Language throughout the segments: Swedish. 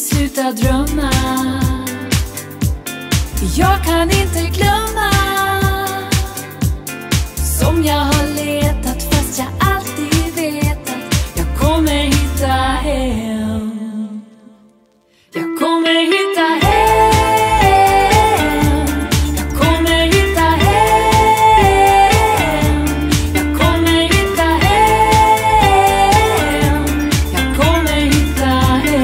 sluta drömma. Jag kan inte glömma som jag har letat, fast jag alltid vet att jag kommer hitta hem. Jag kommer hitta hem. Jag kommer hitta hem. Jag kommer hitta hem. Jag kommer hitta hem.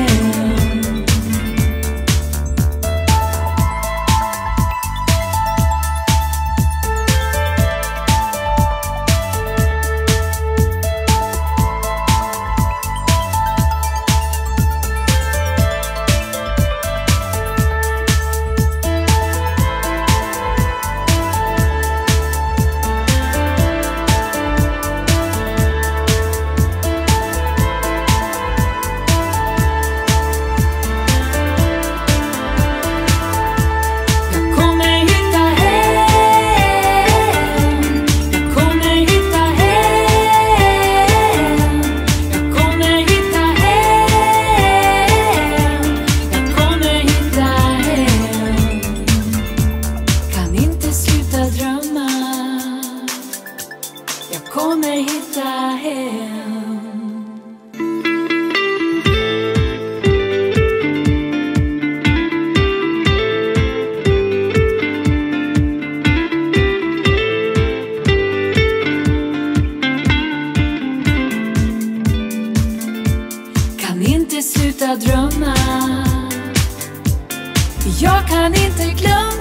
Jag kommer hitta hem. Kan inte sluta drömma. Jag kan inte glömma